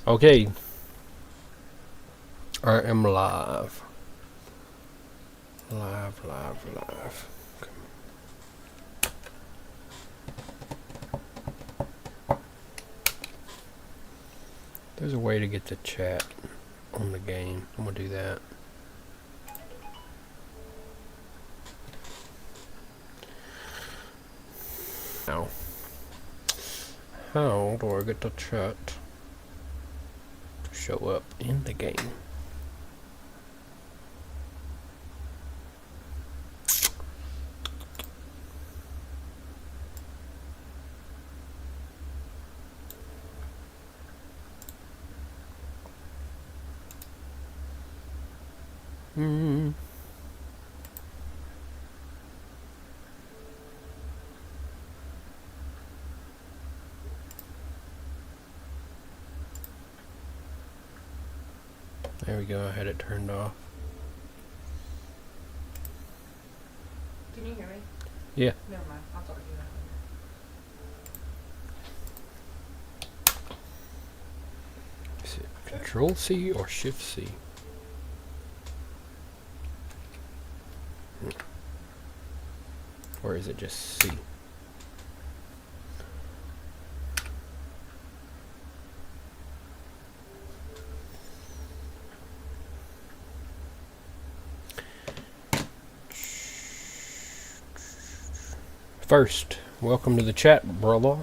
Okay, I am live. Live. There's a way to get the chat on the game. I'm gonna do that. Now, how do I get the chat to show up in the game? There we go, I had it turned off. Can you hear me? Yeah. Never mind. I'll talk to you later. Is it Control C or Shift C? Or is it just C? First, welcome to the chat, brother.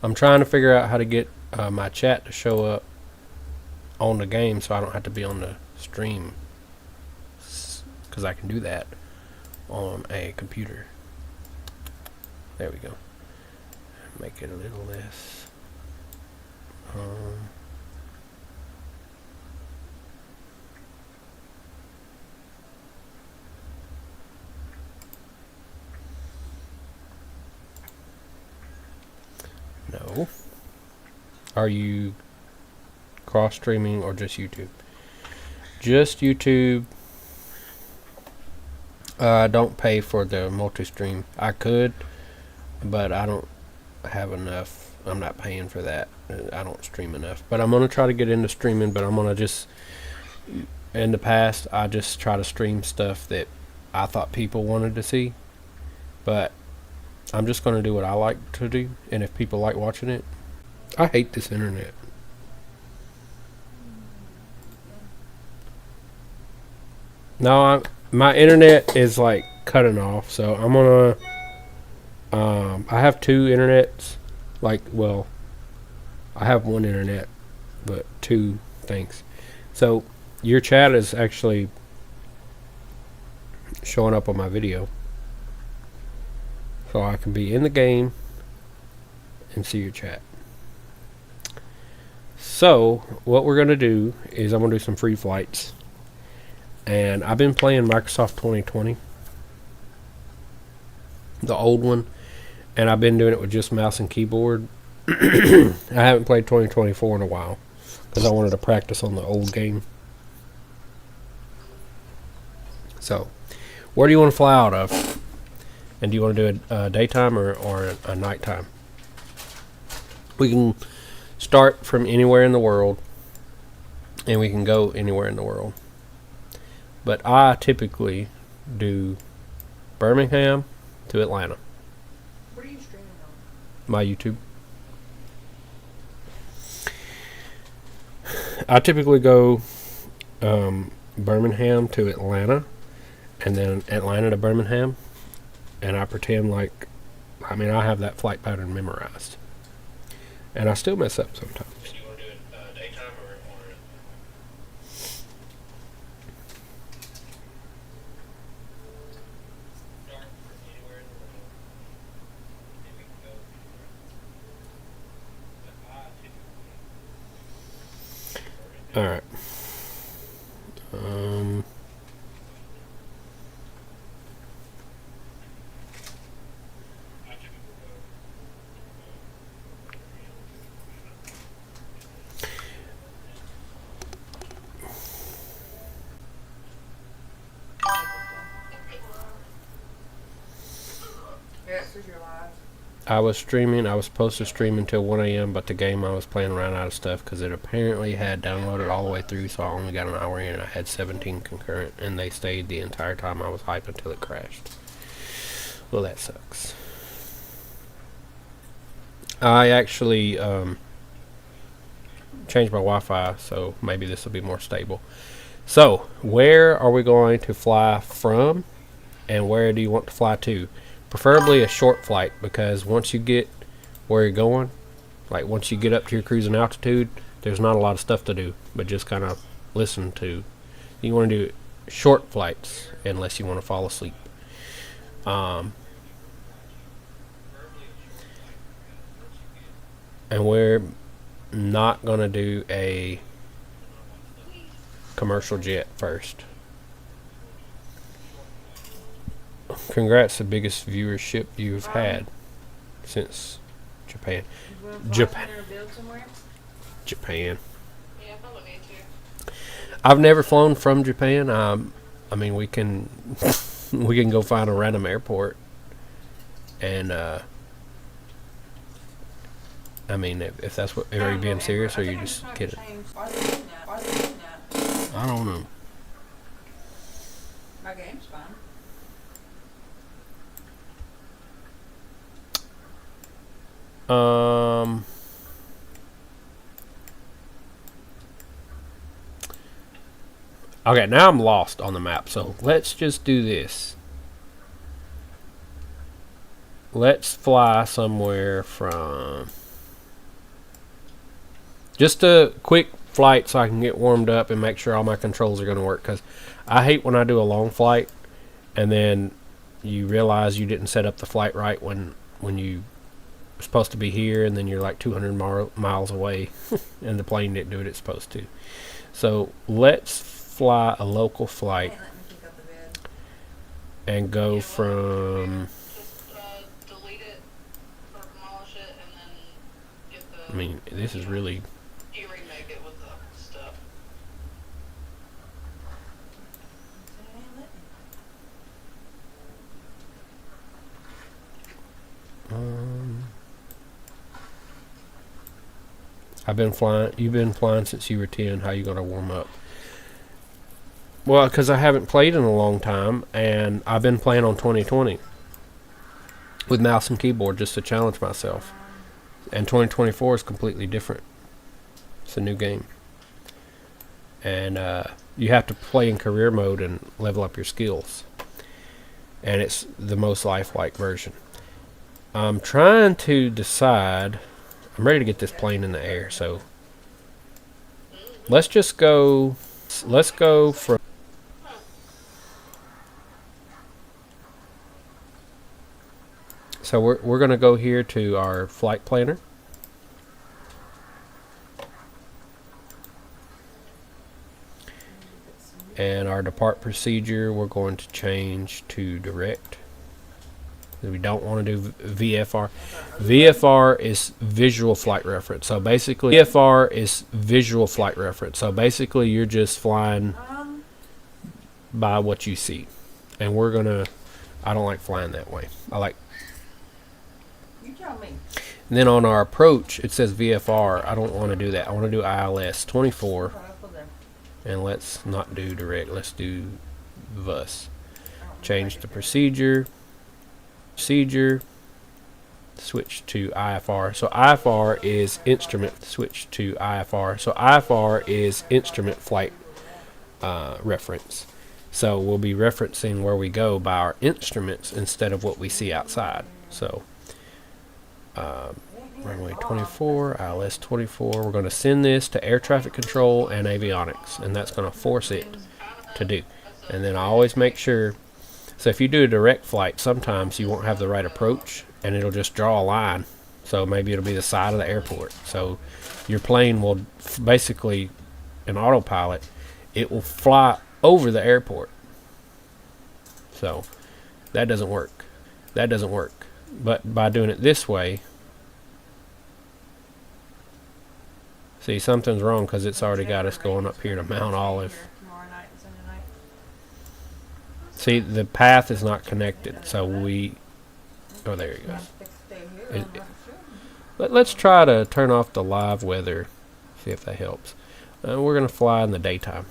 I'm trying to figure out how to get my chat to show up on the game so I don't have to be on the stream, because I can do that on a computer. There we go. Make it a little less. No. Are you cross streaming or just YouTube? Just YouTube. I don't pay for the multi-stream. I could, but I don't have enough. I'm not paying for that. I don't stream enough. But I'm going to try to get into streaming, but I'm going to just, in the past, I just try to stream stuff that I thought people wanted to see. But I'm just going to do what I like to do, and if people like watching it. I hate this internet. No, my internet is like cutting off, so I'm gonna. I have two internets. Like, well, I have one internet, but two things. So your chat is actually showing up on my video, so I can be in the game and see your chat. So what we're gonna do is I'm gonna do some free flights. And I've been playing Microsoft 2020, the old one, and I've been doing it with just mouse and keyboard. I haven't played 2024 in a while because I wanted to practice on the old game. So, where do you want to fly out of? And do you want to do a daytime or a nighttime? We can start from anywhere in the world, and we can go anywhere in the world. But I typically do Birmingham to Atlanta. What are you streaming on? My YouTube. I typically go Birmingham to Atlanta, and then Atlanta to Birmingham, and I pretend like, I have that flight pattern memorized. And I still mess up sometimes. Do you want to do it daytime or Alright. Yeah, it says you're live. I was streaming. I was supposed to stream until 1 a.m., but the game I was playing ran out of stuff because it apparently had downloaded all the way through, so I only got an hour in. I had 17 concurrent, and they stayed the entire time I was hyped until it crashed. Well, that sucks. I actually changed my Wi-Fi, so maybe this will be more stable. So, where are we going to fly from, and where do you want to fly to? Preferably a short flight, because once you get where you're going, like once you get up to your cruising altitude, there's not a lot of stuff to do, but just kind of listen to. You want to do short flights, unless you want to fall asleep. And we're not going to do a commercial jet first. Congrats, the biggest viewership you've had since Japan. You wanna fly Japan. somewhere or build somewhere? Japan. Yeah, probably need to. I've never flown from Japan. I mean, we can we can go find a random airport, and I mean, if that's what, are you being serious, or you just kidding? Why are they doing that? Why are they doing that? I don't know. My game's fine. Okay, now I'm lost on the map, so let's just do this. Let's fly somewhere from... Just a quick flight so I can get warmed up and make sure all my controls are going to work, because I hate when I do a long flight and then you realize you didn't set up the flight right when you were supposed to be here, and then you're like 200 miles away and the plane didn't do what it's supposed to. So let's fly a local flight Can't let me pick up the bed. and go from... Just delete it or demolish it and then get the. I mean, this is really... You remake it with the stuff. So it ain't letting me. I've been flying. You've been flying since you were 10. How you gonna warm up? Well, because I haven't played in a long time, and I've been playing on 2020 with mouse and keyboard just to challenge myself. And 2024 is completely different. It's a new game, and you have to play in career mode and level up your skills. And it's the most lifelike version. I'm trying to decide. I'm ready to get this plane in the air, so let's just go. Let's go from. So we're gonna go here to our flight planner, and our depart procedure we're going to change to direct. We don't want to do VFR. VFR is visual flight reference. So basically, VFR is visual flight reference. So basically, you're just flying by what you see. And we're gonna. I don't like flying that way. I like. You tell me. And then on our approach, it says VFR. I don't want to do that. I want to do ILS 24. Right up there. And let's not do direct. Let's do VUS. Change the procedure. Switch to IFR. So IFR is instrument. Switch to IFR. So IFR is instrument flight reference. So we'll be referencing where we go by our instruments instead of what we see outside. So runway 24, ILS 24. We're going to send this to air traffic control and avionics, and that's going to force it to do. And then I always make sure. So if you do a direct flight, sometimes you won't have the right approach, and it'll just draw a line. So maybe it'll be the side of the airport. So your plane will basically, an autopilot, it will fly over the airport. So that doesn't work. That doesn't work. But by doing it this way, see, something's wrong because it's already got us going up here to Mount Olive. Tomorrow night and Sunday night. See, the path is not connected, so we... Oh, there he goes. Fix it here. It- let's try to turn off the live weather. See if that helps. We're gonna fly in the daytime.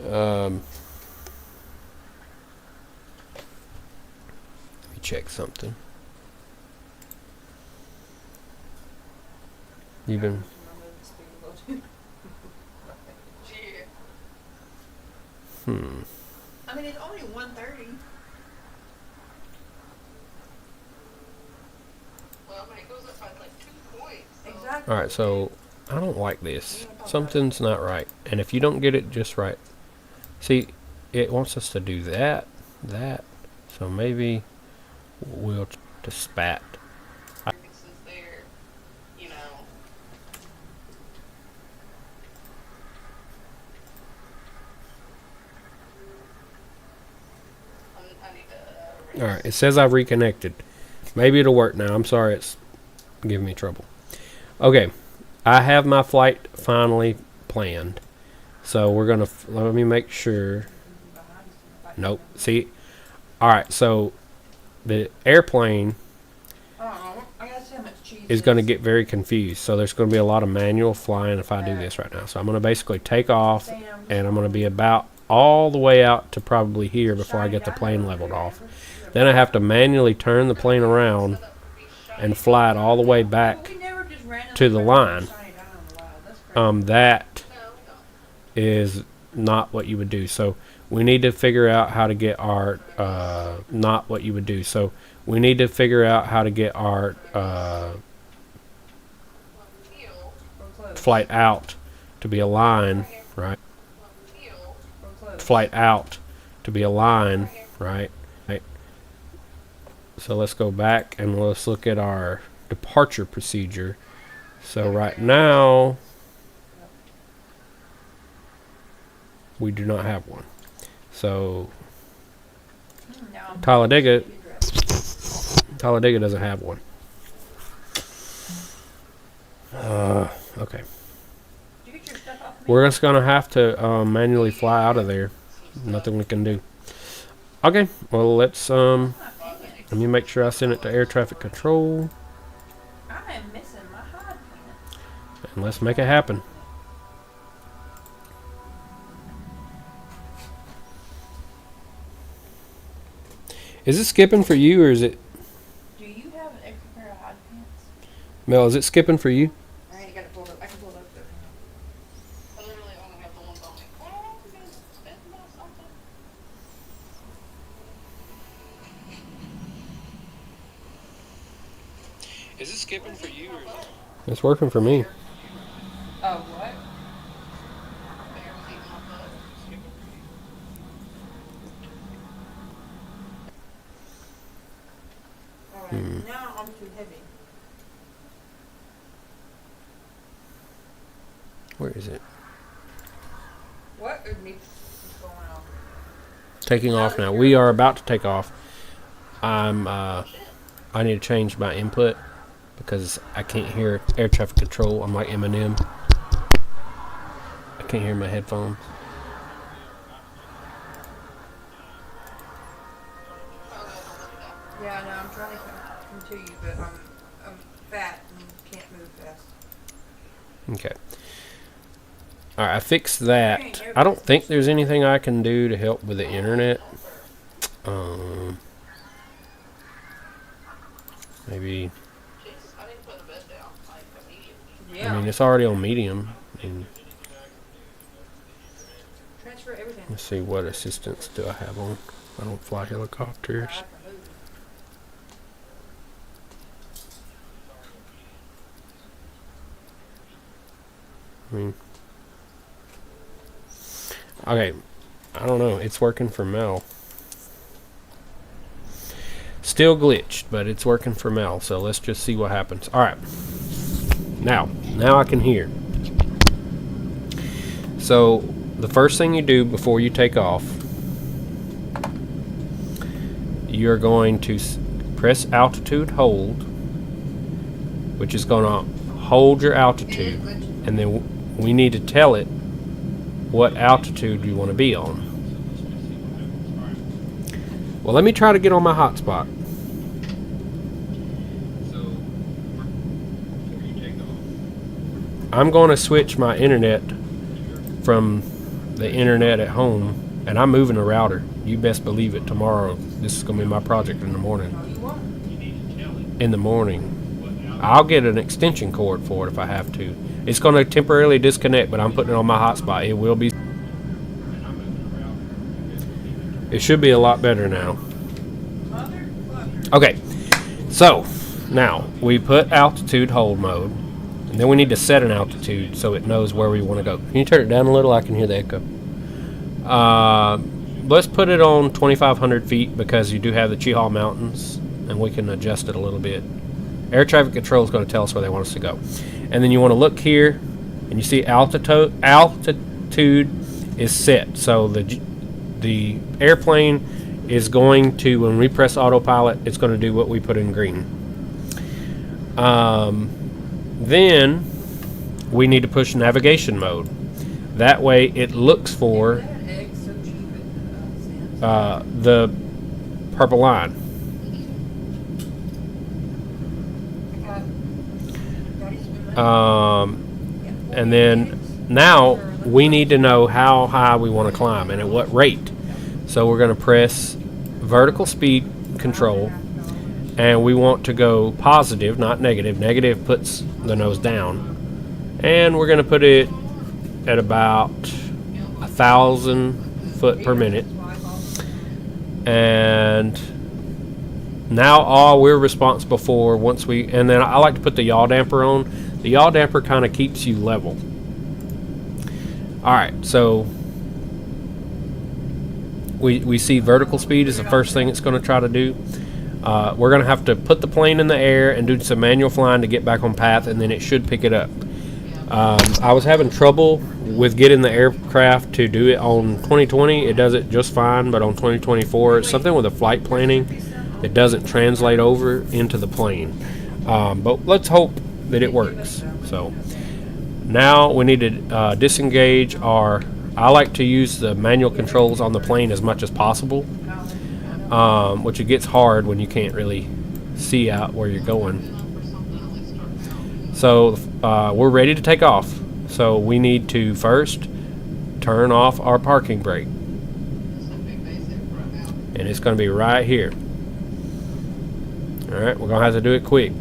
Let me check something. You've been. Gee. I mean, it's only 1:30. Well, I mean, it goes up by like 2 points. So. Exactly. All right, so I don't like this. Something's not right, and if you don't get it just right, see, it wants us to do that. So maybe we'll to spat. Since they're, you know. I need to. All right, it says I've reconnected. Maybe it'll work now. I'm sorry, it's giving me trouble. Okay, I have my flight finally planned. So we're gonna let me make sure. Nope. See, all right. So the airplane I gotta see how much cheese is going to get very confused. So there's going to be a lot of manual flying if I do this right now. So I'm going to basically take off, and I'm going to be about all the way out to probably here before I get the plane leveled off. Then I have to manually turn the plane around and fly it all the way back to the line. That is not what you would do. So we need to figure out how to get our not what you would do. So we need to figure out how to get our flight out to be a line, right? Flight out to be a line, right? Right. So let's go back and let's look at our departure procedure. So right now we do not have one. So Talladega doesn't have one. Okay. We're just gonna have to manually fly out of there. Nothing we can do. Okay. Well, let's let me make sure I send it to air traffic control, I am missing my hard pants. and let's make it happen. Is it skipping for you, or is it Do you have an extra pair of hard pants? Mel? Is it skipping for you? I ain't got it pulled up. I can pull it up there. I literally only have the ones on me. Oh, you guys spent about something. Is it skipping for you, or is it? It's working for me. Oh, what? Bear was eating my butt. Alright, now I'm too heavy. Where is it? What is me going on? Taking off now. We are about to take off. I need to change my input because I can't hear air traffic control. I'm like Eminem. I can't hear my headphones. Yeah, no, I'm trying to come to you, but I'm fat and can't move fast. Okay. Alright, I fixed that. I don't think there's anything I can do to help with the internet. Maybe. Jesus, I didn't put the bed down like immediately. Yeah. I mean, it's already on medium. And Transfer everything. let's see, what assistance do I have on? I don't fly helicopters. I mean, okay, I don't know. It's working for Mel. Still glitched, but it's working for Mel. So let's just see what happens. All right, now I can hear. So the first thing you do before you take off, you're going to press altitude hold, which is going to hold your altitude, and then we need to tell it what altitude you want to be on. Well, let me try to get on my hotspot. I'm going to switch my internet from the internet at home, and I'm moving a router. You best believe it. Tomorrow, this is going to be my project in the morning. Oh, you won't? In the morning, I'll get an extension cord for it if I have to. It's going to temporarily disconnect, but I'm putting it on my hotspot. It will be. It should be a lot better now. Mother, fucker. Okay, so now we put altitude hold mode, and then we need to set an altitude so it knows where we want to go. Can you turn it down a little? I can hear the echo. Let's put it on 2,500 feet because you do have the Chihal Mountains, and we can adjust it a little bit. Air traffic control is going to tell us where they want us to go. And then you want to look here, and you see altitude is set. So the airplane is going to, when we press autopilot, it's going to do what we put in green. Then we need to push navigation mode. That way it looks for That egg's so cheap at Sam's. the purple line. And then now we need to know how high we want to climb and at what rate. So we're going to press vertical speed control, and we want to go positive, not negative. Negative puts the nose down, and we're going to put it at about 1,000 foot per minute. And now all we're responsible for once we, and then I like to put the yaw damper on. The yaw damper kind of keeps you level. Alright, so we see vertical speed is the first thing it's going to try to do. We're going to have to put the plane in the air and do some manual flying to get back on path, and then it should pick it up. I was having trouble with getting the aircraft to do it on 2020. It does it just fine, but on 2024, it's something with the flight planning. It doesn't translate over into the plane. But let's hope that it works. So now we need to disengage our, I like to use the manual controls on the plane as much as possible, which it gets hard when you can't really see out where you're going. So we're ready to take off. So we need to first turn off our parking brake, and it's going to be right here. Alright, we're going to have to do it quick.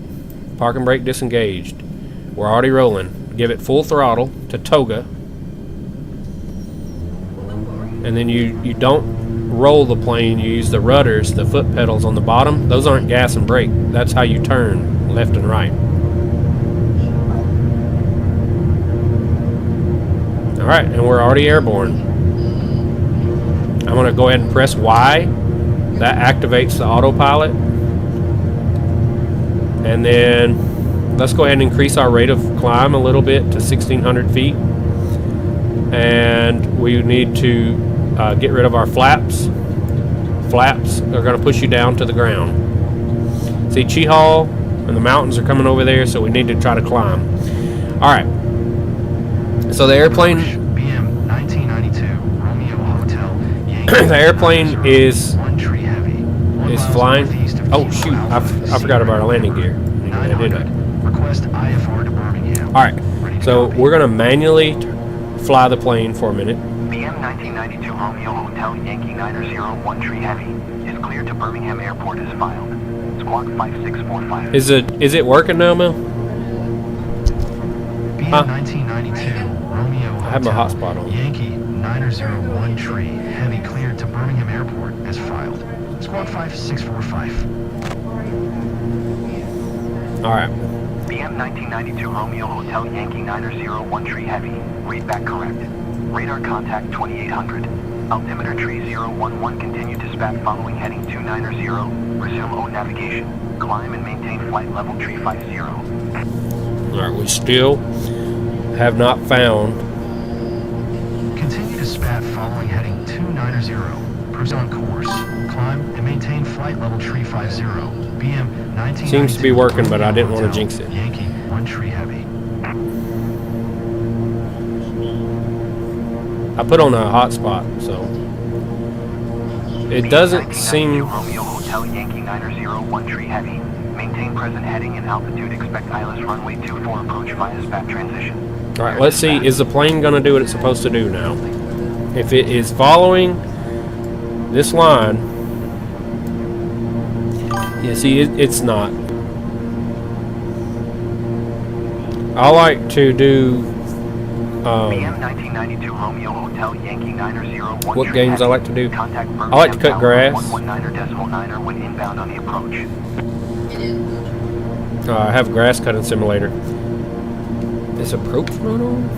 Parking brake disengaged. We're already rolling. Give it full throttle to toga. And then you don't roll the plane, you use the rudders, the foot pedals on the bottom. Those aren't gas and brake. That's how you turn left and right. Alright, and we're already airborne. I'm going to go ahead and press Y. That activates the autopilot. And then let's go ahead and increase our rate of climb a little bit to 1,600 feet. And we need to get rid of our flaps. Flaps are going to push you down to the ground. See, Chihal and the mountains are coming over there, so we need to try to climb. Alright. So the airplane... BM 1992, Romeo Hotel, Yankee. The airplane is flying. Oh shoot! I forgot about our landing gear. I did that. Request IFR to Birmingham. All right. So we're gonna manually fly the plane for a minute. BM 1992, Romeo Hotel, Yankee 901 Tree Heavy is cleared to Birmingham Airport as filed. Squawk 5645. Is it working now, Mel? BM 1992, Romeo Hotel. I have my hotspot on. Yankee 901 Tree Heavy cleared to Birmingham Airport as filed. Squawk 5645. All right. BM 1992 Romeo Hotel Yankee 901 Tree Heavy. Read back correct. Radar contact 2800. Altimeter tree 011 continue to spat following heading 290. Resume O navigation. Climb and maintain flight level tree 50. All right. We still have not found. Continue to spat following heading 290. Cruise on course. Climb and maintain flight level tree 50. BM 1992. Seems to be working, but I didn't want to jinx it. Yankee 1 Tree Heavy. I put on a hotspot, so It BM doesn't 1992 seem. Romeo Hotel Yankee 901 Tree Heavy. Maintain present heading and altitude. Expect ILS runway 24 approach via SPAT transition. All right, let's see. Is the plane going to do what it's supposed to do now? If it is following this line, yeah, see, it's not. I like to do. BM 1992 Romeo Hotel Yankee 901 What Tree games I Heavy. like to do? Contact I like to cut Tower grass. 119.9 when inbound on the approach. It is. I have a grass cutting simulator. Is approach mode on?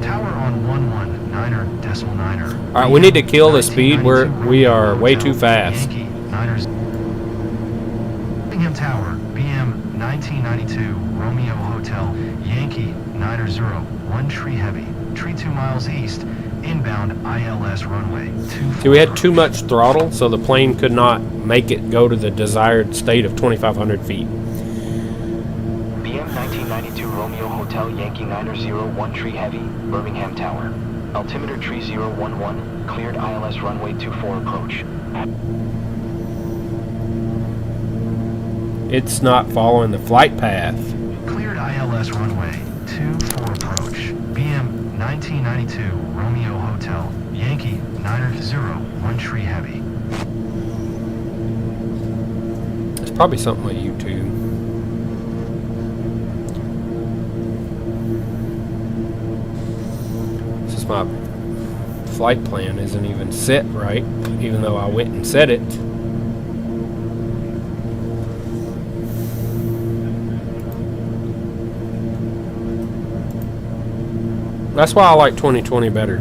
Tower on 119.9. All right, we need to kill the speed. We are way too fast. Yankee Niners. Birmingham Tower, BM 1992 Romeo Hotel Yankee 901 Tree Heavy. Tree 2 miles east. Inbound ILS runway 24. See, we had too much throttle, so the plane could not make it go to the desired state of 2,500 feet. BM 1992 Romeo Hotel Yankee 901 Tree Heavy, Birmingham Tower. Altimeter tree 011, cleared ILS runway 24 approach. It's not following the flight path. Cleared ILS runway 24 approach. BM 1992 Romeo Hotel Yankee 901 Tree Heavy. It's probably something with YouTube. This is my flight plan isn't even set right, even though I went and set it. That's why I like 2020 better.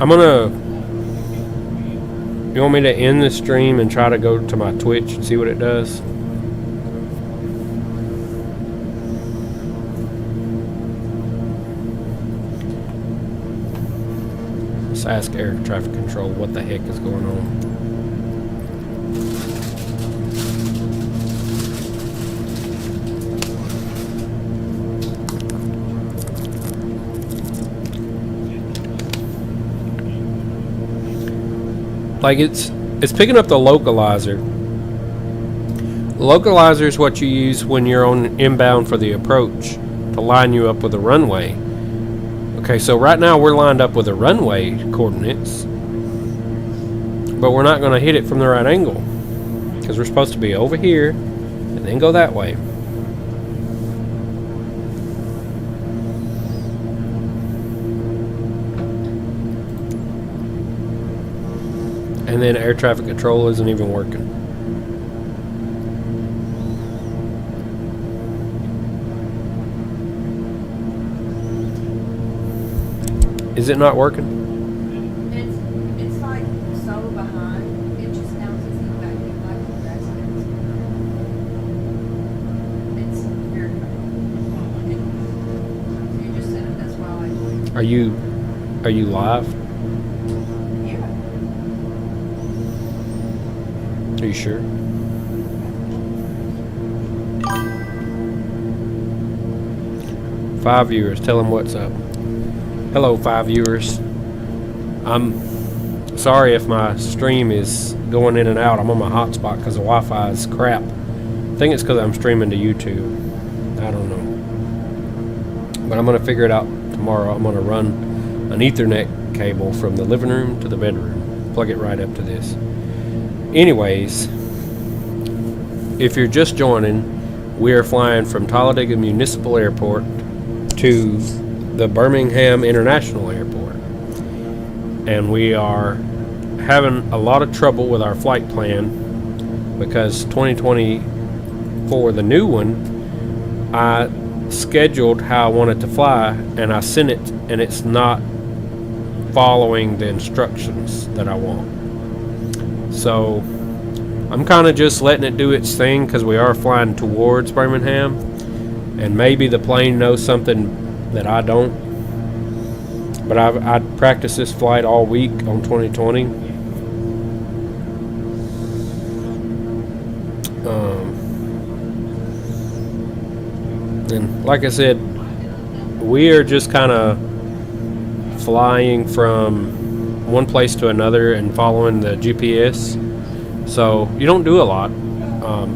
I'm gonna. You want me to end the stream and try to go to my Twitch and see what it does? Let's ask air traffic control what the heck is going on. Like it's picking up the localizer. Localizer is what you use when you're on inbound for the approach to line you up with the runway. Okay, so right now we're lined up with the runway coordinates, but we're not going to hit it from the right angle because we're supposed to be over here and then go that way. And then air traffic control isn't even working. Is it not working? It's like so behind. It just bounces in the back of like the rest of it. It's very you just said it. That's why I like it. Are you live? Yeah. Are you sure? Five viewers, tell them what's up. Hello, 5 viewers. I'm sorry if my stream is going in and out. I'm on my hotspot because the Wi-Fi is crap. I think it's because I'm streaming to YouTube. I don't know. But I'm going to figure it out tomorrow. I'm going to run an Ethernet cable from the living room to the bedroom. Plug it right up to this. Anyways, if you're just joining, we are flying from Talladega Municipal Airport to the Birmingham International Airport, and we are having a lot of trouble with our flight plan because 2024, the new one, I scheduled how I wanted to fly and I sent it and it's not following the instructions that I want. So I'm kind of just letting it do its thing because we are flying towards Birmingham, and maybe the plane knows something that I don't. But I practiced this flight all week on 2020. And like I said, we are just kind of flying from one place to another and following the GPS. So you don't do a lot.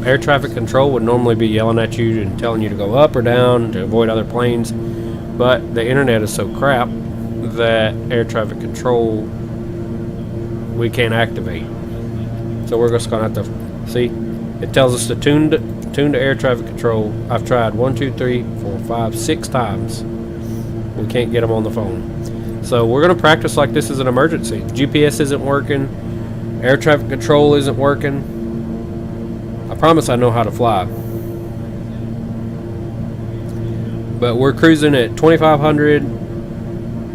Air traffic control would normally be yelling at you and telling you to go up or down to avoid other planes. But the internet is so crap that air traffic control we can't activate. So we're just gonna have to see. It tells us to tune to air traffic control. I've tried 1, 2, 3, 4, 5, 6 times. We can't get them on the phone. So we're gonna practice like this is an emergency. GPS isn't working. Air traffic control isn't working. I promise I know how to fly. But we're cruising at 2,500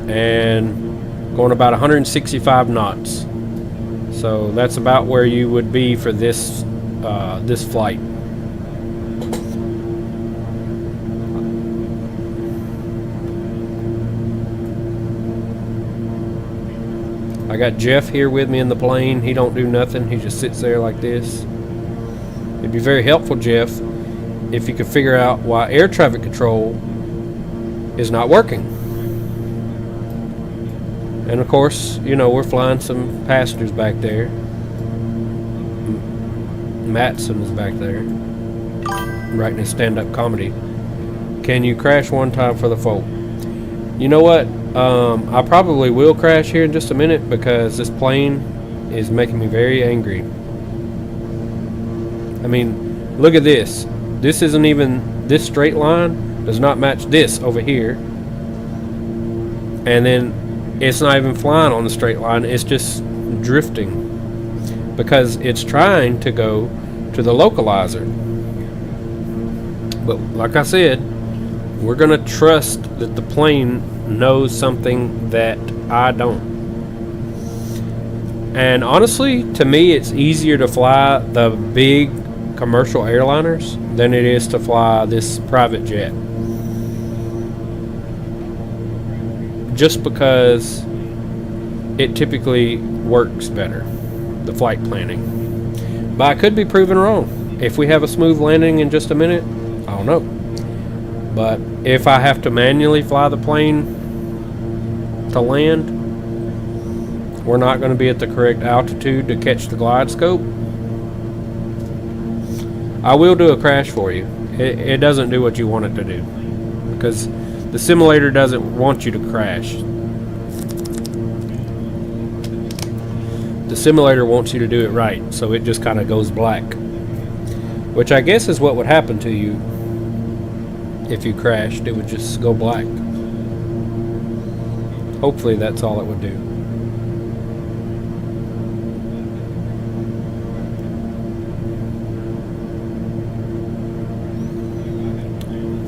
and going about 165 knots. So that's about where you would be for this this flight. I got Jeff here with me in the plane. He don't do nothing. He just sits there like this. It'd be very helpful, Jeff, if you could figure out why air traffic control is not working. And of course, you know, we're flying some passengers back there. Matson is back there, writing his stand-up comedy. Can you crash one time for the folk? You know what? I probably will crash here in just a minute because this plane is making me very angry. I mean, look at this. This isn't even, this straight line does not match this over here. And then it's not even flying on the straight line. It's just drifting because it's trying to go to the localizer. But like I said, we're gonna trust that the plane knows something that I don't. And honestly, to me, it's easier to fly the big commercial airliners than it is to fly this private jet. Just because it typically works better, the flight planning. But I could be proven wrong. If we have a smooth landing in just a minute, I don't know. But if I have to manually fly the plane to land, we're not going to be at the correct altitude to catch the glide scope. I will do a crash for you. It doesn't do what you want it to do because the simulator doesn't want you to crash. The simulator wants you to do it right, so it just kind of goes black, which I guess is what would happen to you if you crashed. It would just go black. Hopefully that's all it would do.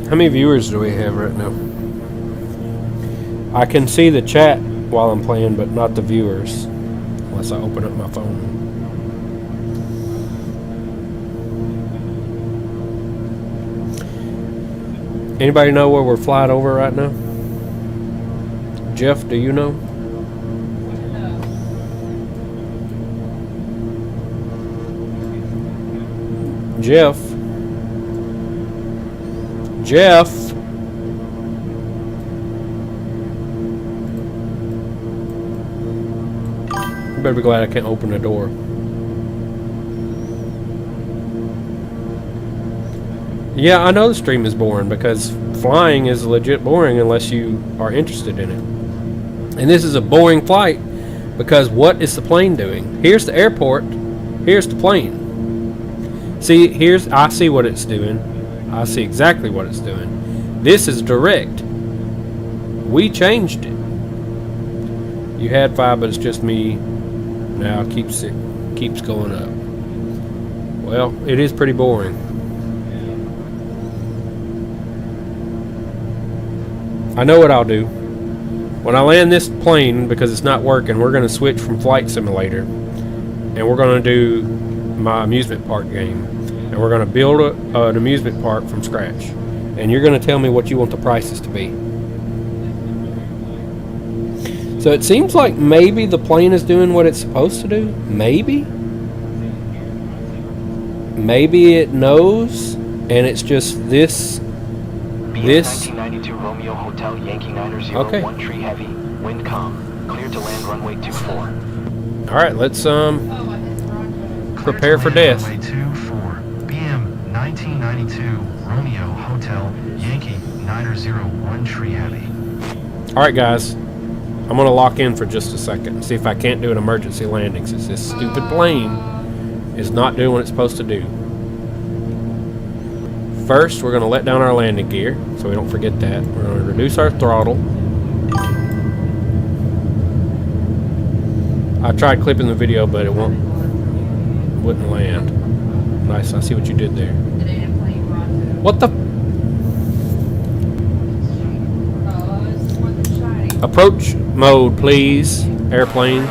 How many viewers do we have right now? I can see the chat while I'm playing, but not the viewers, unless I open up my phone. Anybody know where we're flying over right now? Jeff, do you know? Jeff? Jeff? You better be glad I can't open the door. Yeah, I know the stream is boring because flying is legit boring unless you are interested in it. And this is a boring flight because what is the plane doing? Here's the airport. Here's the plane. See, I see what it's doing. I see exactly what it's doing. This is direct. We changed it. You had 5, but it's just me. Now it keeps going up. Well, it is pretty boring. I know what I'll do. When I land this plane, because it's not working, we're going to switch from Flight Simulator. And we're going to do my amusement park game. And we're going to build an amusement park from scratch. And you're going to tell me what you want the prices to be. So it seems like maybe the plane is doing what it's supposed to do. Maybe. Maybe it knows, and it's just this This. 1992 Romeo Hotel Yankee 901 Okay. Tree Heavy. Wind calm. Clear to land runway 24. All right, let's Oh, I hit the wrong button. Clear Prepare to for land death. Runway 24, BM 1992 Romeo Hotel Yankee 901 Tree Heavy. All right, guys. I'm gonna lock in for just a second and see if I can't do an emergency landing since this stupid plane is not doing what it's supposed to do. First, we're gonna let down our landing gear so we don't forget that. We're gonna reduce our throttle. I tried clipping the video, but it wouldn't land. Nice. I see what you did there. It ain't playing Ronto. What the? Oh, it's the one that's shining. Approach mode, please. Airplane.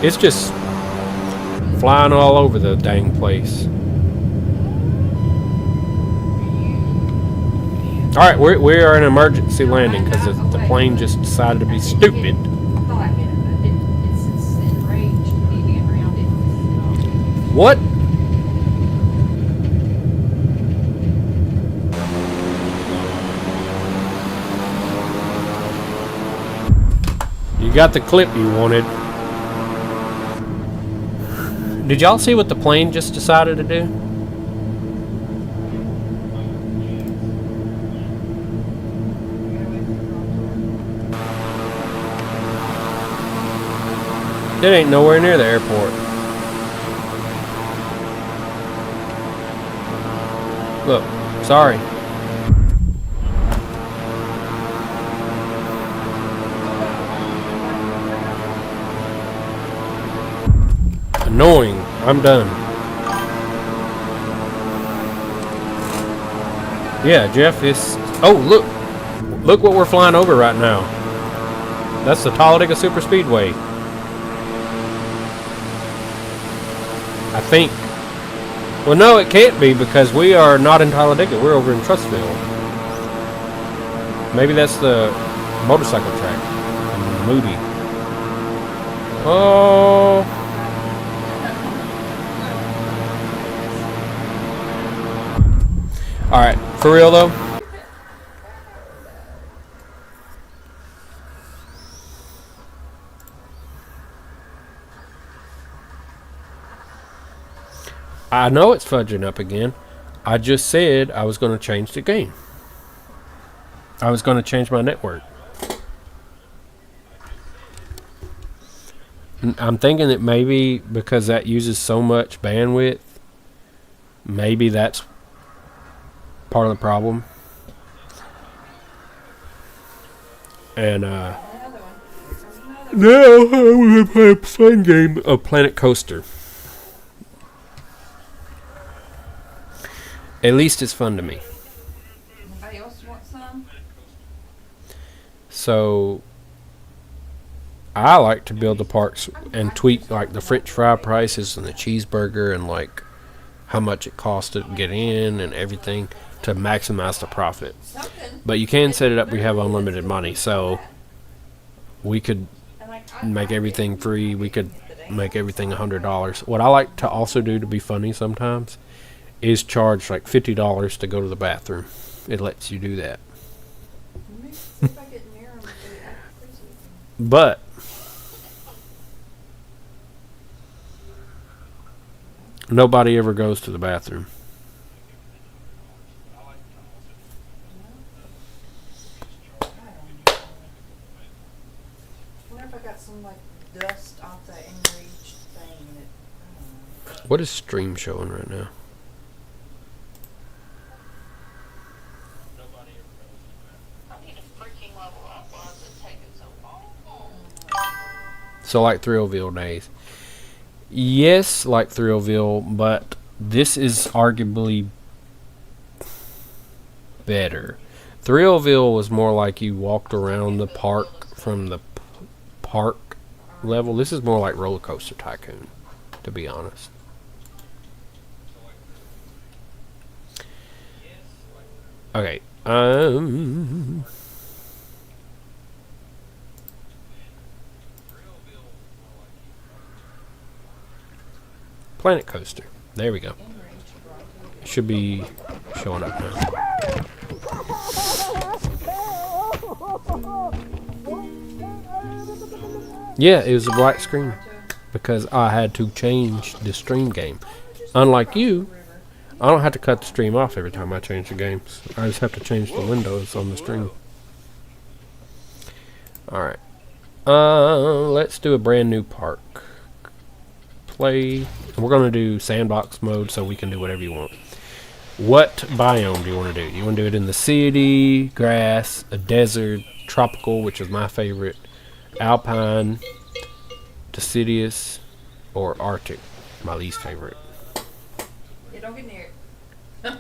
It's just flying all over the dang place. All right, we are in emergency landing because the plane just decided to be stupid. I thought I hit it, but it's enraged being around it. What? You got the clip you wanted. Did y'all see what the plane just decided to do? It ain't nowhere near the airport. Look, sorry. Annoying. I'm done. Yeah, Jeff is. Oh, look. Look what we're flying over right now. That's the Talladega Super Speedway. I think. Well, no, it can't be because we are not in Talladega. We're over in Trussville. Maybe that's the motorcycle track in Moody. Oh. All right, for real though. I know it's fudging up again. I just said I was going to change the game. I was going to change my network. I'm thinking that maybe because that uses so much bandwidth, maybe that's part of the problem. And Another one. There's another one. now I'm going to play a fun game of Planet Coaster. At least it's fun to me. Anybody else want some? So I like to build the parks and tweak like the French fry prices and the cheeseburger and like how much it costs to get in and everything to maximize the profit. Something. But you can set it up. We have unlimited money, so we could And like, make everything free. We could make everything $100. What I like to also do to be funny sometimes is charge like $50 to go to the bathroom. It lets you do that. Let me see if I can mirror them. But nobody ever goes to the bathroom. I wonder if I got some like dust off that enraged thing that. What is stream showing right now? I need to freaking level up. Why is it taking so long? So like Thrillville days. Yes, like Thrillville, but this is arguably better. Thrillville was more like you walked around the park from the park level. This is more like Roller Coaster Tycoon, to be honest. Okay. Planet Coaster. There we go. Should be showing up now. Yeah, it was a black screen because I had to change the stream game. Unlike you, I don't have to cut the stream off every time I change the games. I just have to change the windows on the stream. Alright. Let's do a brand new park. Play. And we're going to do sandbox mode so we can do whatever you want. What biome do you want to do? You want to do it in the city, grass, a desert, tropical, which is my favorite, alpine, deciduous, or arctic, my least favorite. Yeah, don't get near it.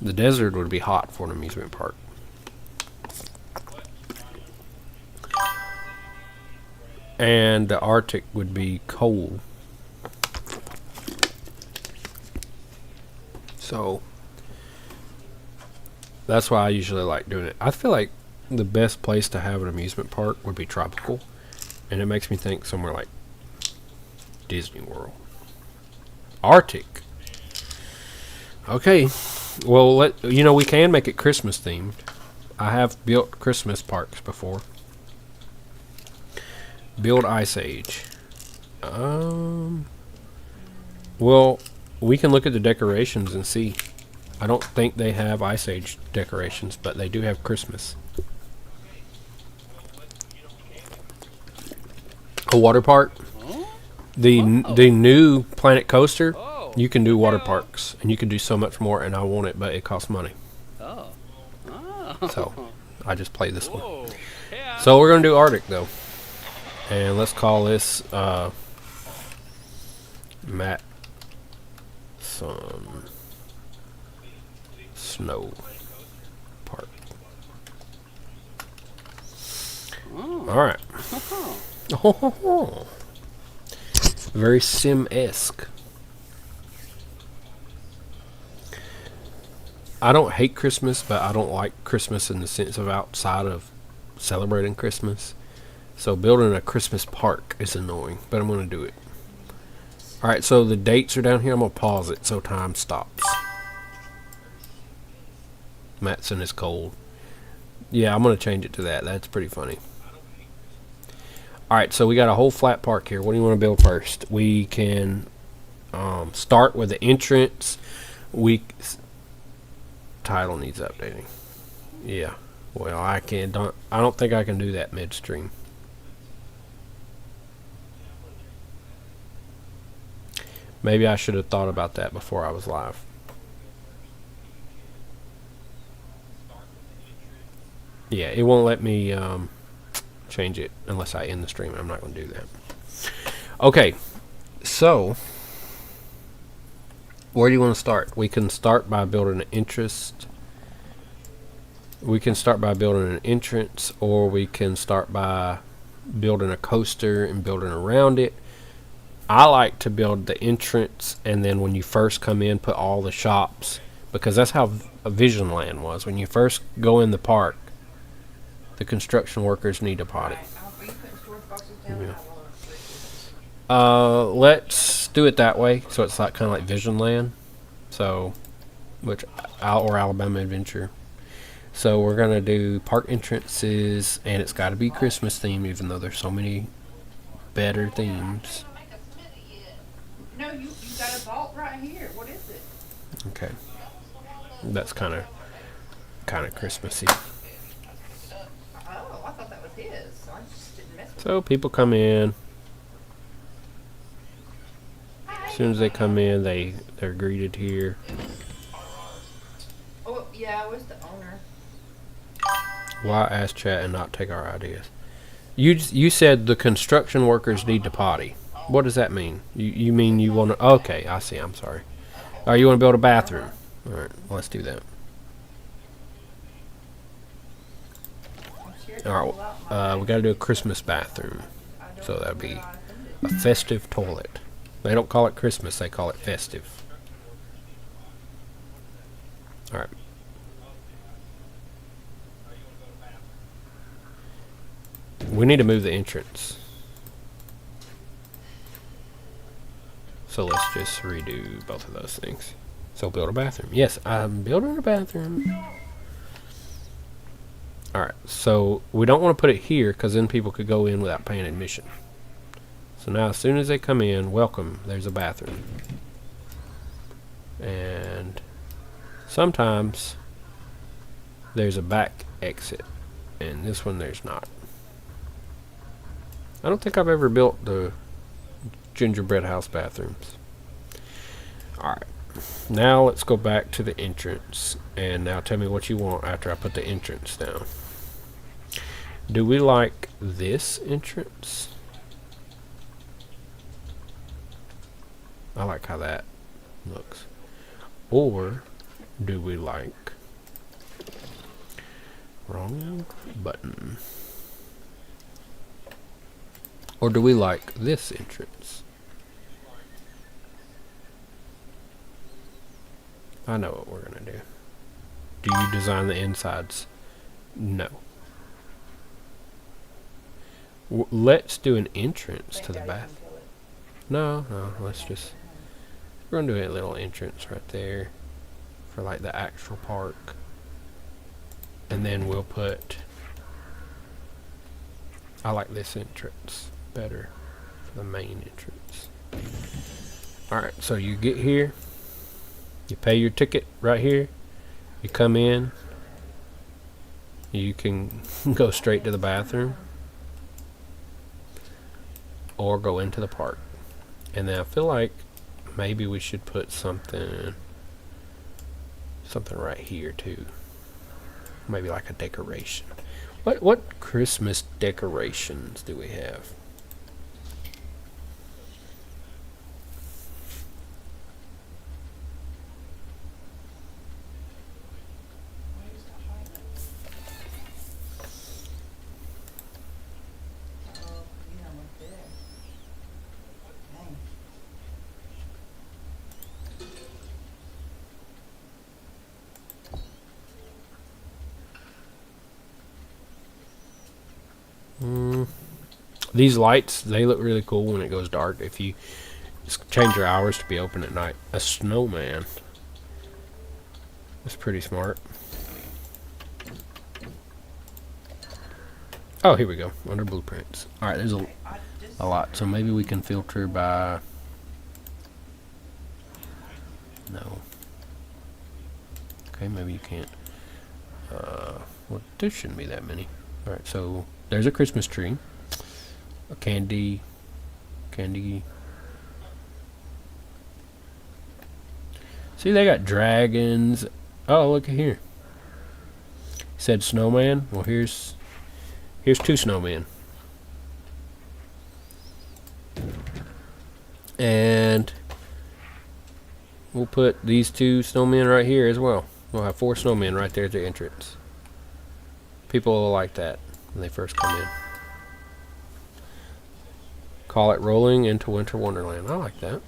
The desert would be hot for an amusement park. And the Arctic would be cold. So that's why I usually like doing it. I feel like the best place to have an amusement park would be tropical, and it makes me think somewhere like Disney World. Arctic. Okay. Well, we can make it Christmas themed. I have built Christmas parks before. Build Ice Age. Well, we can look at the decorations and see. I don't think they have Ice Age decorations, but they do have Christmas. A water park. The new Planet Coaster. You can do water parks, and you can do so much more. And I want it, but it costs money. So I just play this one. So we're gonna do Arctic though. And let's call this Matt some Snow Park. Alright. Very Sim-esque. I don't hate Christmas, but I don't like Christmas in the sense of outside of celebrating Christmas. So building a Christmas park is annoying, but I'm going to do it. Alright, so the dates are down here. I'm going to pause it so time stops. Matson is cold. Yeah, I'm going to change it to that. That's pretty funny. Alright, so we got a whole flat park here. What do you want to build first? We can start with the entrance. Title needs updating. Yeah. Well, I don't think I can do that midstream. Maybe I should have thought about that before I was live. Yeah, it won't let me change it unless I end the stream. I'm not going to do that. Okay, so where do you want to start? We can start by building an interest. We can start by building an entrance, or we can start by building a coaster and building around it. I like to build the entrance, and then when you first come in, put all the shops, because that's how Vision Land was. When you first go in the park, the construction workers need a potty. Yeah. Let's do it that way, so it's like kind of like Vision Land, or Alabama Adventure. So we're gonna do park entrances, and it's got to be Christmas themed, even though there's so many better themes. No, you got a vault right here. What is it? Okay, that's kind of Christmassy. Oh, I thought that was his. So I just didn't mess with So people come in. As soon as they come in, they're greeted here. Oh, yeah, I was the owner. Why ask chat and not take our ideas? You said the construction workers need to potty. What does that mean? You mean you want to? Okay, I see. I'm sorry. You want to build a bathroom? All right, let's do that. All right, we got to do a Christmas bathroom. So that'd be a festive toilet. They don't call it Christmas; they call it festive. All right. We need to move the entrance. So let's just redo both of those things. So build a bathroom. Yes, I'm building a bathroom. Alright, so we don't want to put it here because then people could go in without paying admission. So now as soon as they come in, welcome, there's a bathroom. And sometimes there's a back exit. And this one there's not. I don't think I've ever built the gingerbread house bathrooms. Alright. Now let's go back to the entrance. And now tell me what you want after I put the entrance down. Do we like this entrance? I like how that looks. Or do we like... Wrong button. Or do we like this entrance? I know what we're gonna do. Do you design the insides? No. Let's do an entrance to the bath. No, let's just... We're gonna do a little entrance right there for like the actual park. And then we'll put... I like this entrance better for the main entrance. Alright, so you get here. You pay your ticket right here. You come in. You can go straight to the bathroom. Or go into the park. And then I feel like maybe we should put something right here too. Maybe like a decoration. What Christmas decorations do we have? These lights, they look really cool when it goes dark. If you change your hours to be open at night. A snowman. That's pretty smart. Oh, here we go. Under blueprints. Alright, there's a lot. So maybe we can filter by... No. Okay, maybe you can't. Well, there shouldn't be that many. Alright, so there's a Christmas tree. A candy. See, they got dragons. Oh, look at here. Said snowman. Well, here's two snowmen. And we'll put these two snowmen right here as well. We'll have 4 snowmen right there at the entrance. People will like that when they first come in. Call it Rolling into Winter Wonderland. I like that.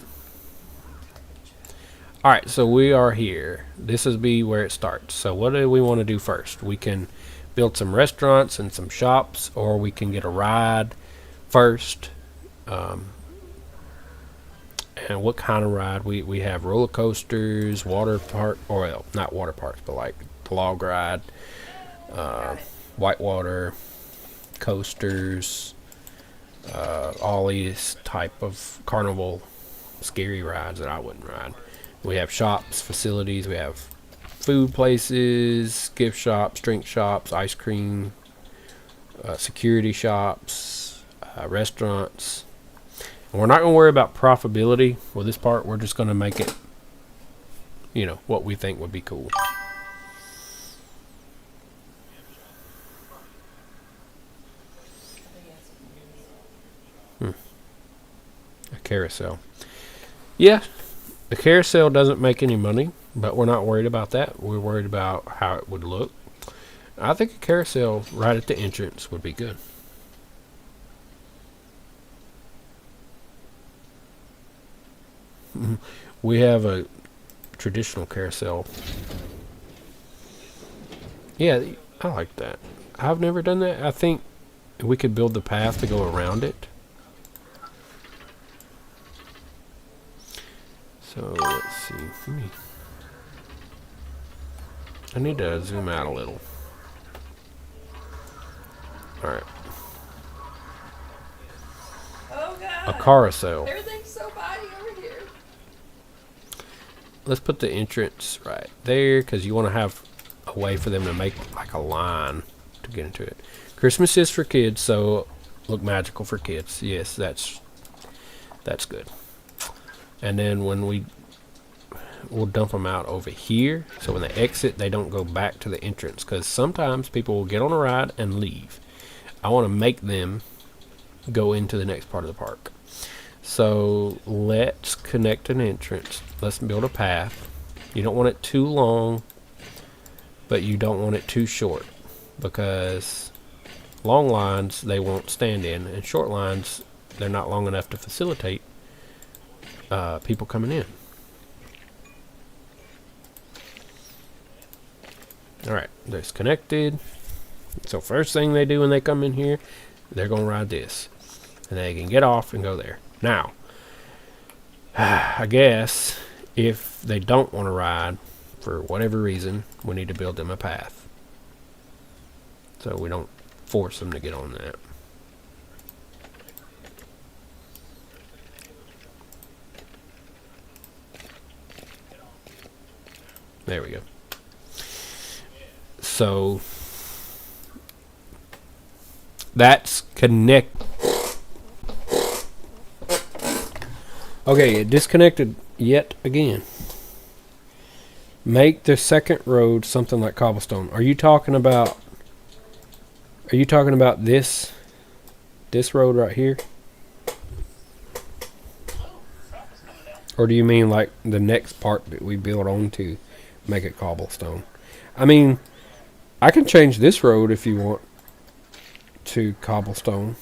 Alright, so we are here. This is where it starts. So what do we want to do first? We can build some restaurants and some shops, or we can get a ride first. And what kind of ride? We have roller coasters, water park, or well, not water parks, but like the log ride, whitewater, coasters, all these type of carnival scary rides that I wouldn't ride. We have shops, facilities, we have food places, gift shops, drink shops, ice cream, security shops, restaurants. And we're not going to worry about profitability with this part. We're just going to make it, you know, what we think would be cool. A carousel. Yeah, the carousel doesn't make any money, but we're not worried about that. We're worried about how it would look. I think a carousel right at the entrance would be good. We have a traditional carousel. Yeah, I like that. I've never done that. I think we could build the path to go around it. So let's see. I need to zoom out a little. Alright. Oh A god. carousel. Everything's so mighty over here. Let's put the entrance right there because you want to have a way for them to make like a line to get into it. Christmas is for kids, so look magical for kids. Yes, that's good. And then when we'll dump them out over here, so when they exit, they don't go back to the entrance because sometimes people will get on a ride and leave. I want to make them go into the next part of the park. So let's connect an entrance. Let's build a path. You don't want it too long, but you don't want it too short because long lines they won't stand in, and short lines they're not long enough to facilitate people coming in. Alright, that's connected. So first thing they do when they come in here, they're going to ride this. And they can get off and go there. Now, I guess if they don't want to ride for whatever reason, we need to build them a path. So we don't force them to get on that. There we go. So that's connect. Okay, it disconnected yet again. Make the second road something like cobblestone. Are you talking about this road right here? Or do you mean like the next part that we build on to make it cobblestone? I mean, I can change this road if you want to cobblestone.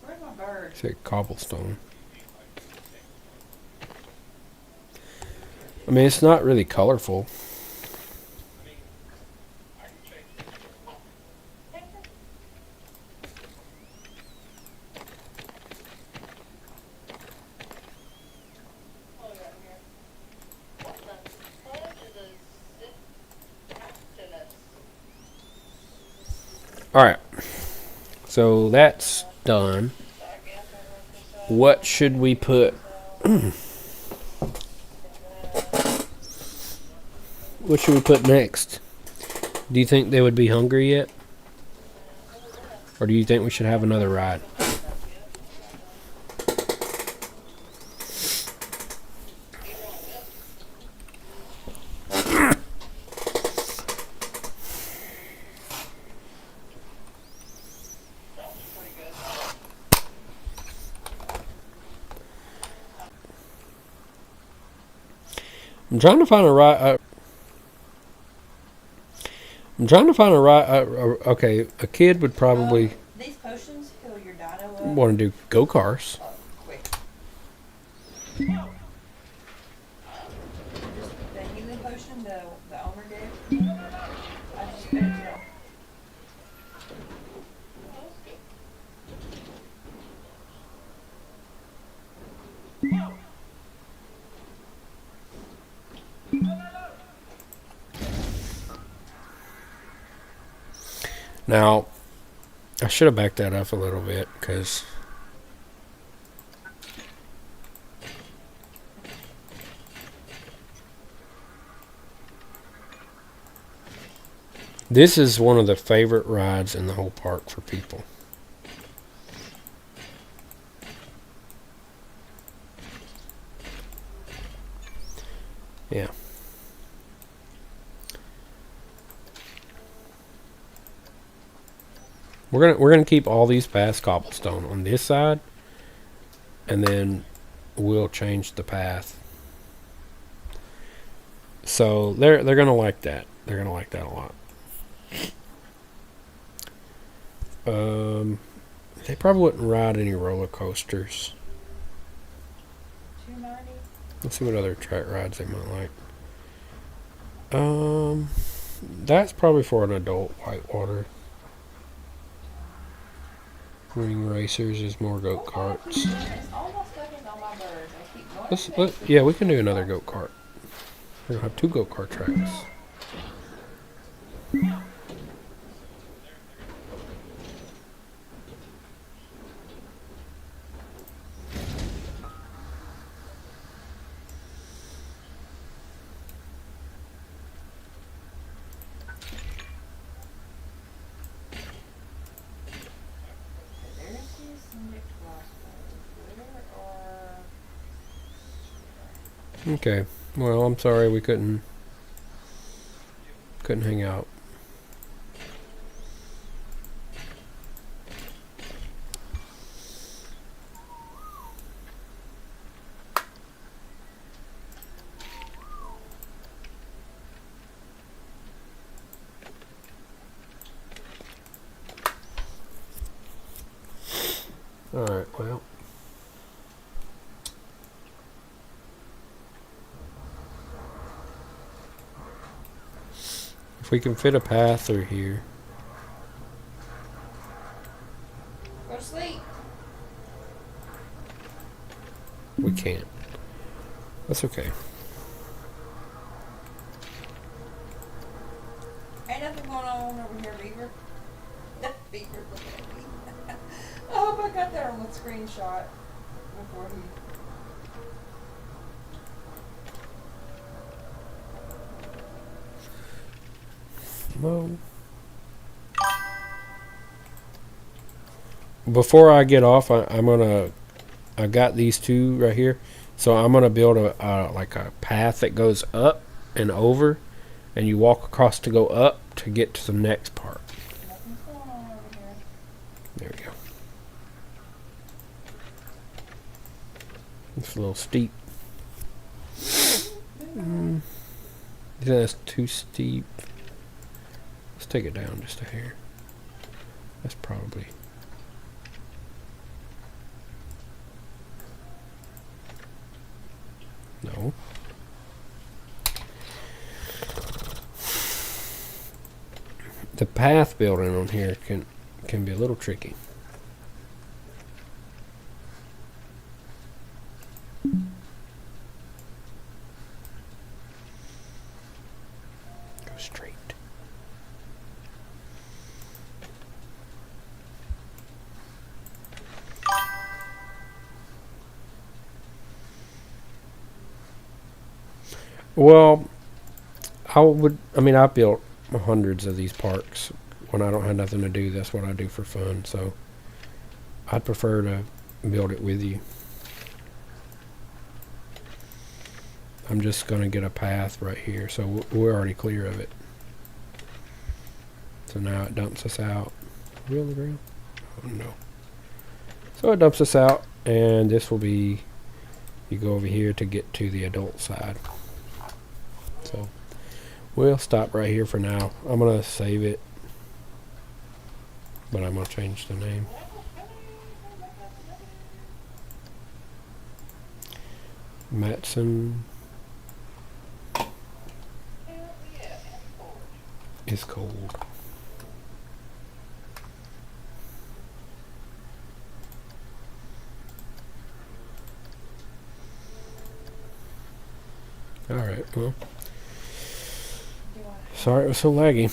Where's my bird? Say cobblestone. I mean, it's not really colorful. Alright. So that's done. What should we put? What should we put next? Do you think they would be hungry yet? Or do you think we should have another ride? I'm trying to find a ride. Okay, a kid would probably These potions heal your dino up. want to do go-karts. Quick. The healing potion, the Omer gave. I just fed it to him. Now, I should have backed that up a little bit because this is one of the favorite rides in the whole park for people. Yeah. We're gonna keep all these paths cobblestone on this side, and then we'll change the path. So they're gonna like that. They're gonna like that a lot. They probably wouldn't ride any roller coasters. 290. Let's see what other track rides they might like. That's probably for an adult. Whitewater. Ring racers is more go karts. It's almost focused on my birds. I keep going Yeah, we can do another go kart. We're gonna have 2 go kart tracks. Okay. Well, I'm sorry we couldn't hang out. All right. Well. If we can fit a path through here. Go to sleep. We can't. That's okay. Ain't nothing going on over here, Beaver. Beaver looking at me. I hope I got that on the screenshot before he. No. Before I get off, I got these 2 right here, so I'm gonna build like a path that goes up and over, and you walk across to go up to get to the next part. Nothing's going on over here. There we go. It's a little steep. That's too steep. Let's take it down just a hair. That's probably. No. The path building on here can be a little tricky. Go straight. Well, I built hundreds of these parks when I don't have nothing to do. That's what I do for fun. So I'd prefer to build it with you. I'm just going to get a path right here. So we're already clear of it. So now it dumps us out. Are we on the ground? Oh, no. So it dumps us out. And this will be, you go over here to get to the adult side. So we'll stop right here for now. I'm going to save it. But I'm going to change the name. Matson is cold. Alright, well. Sorry it was so laggy.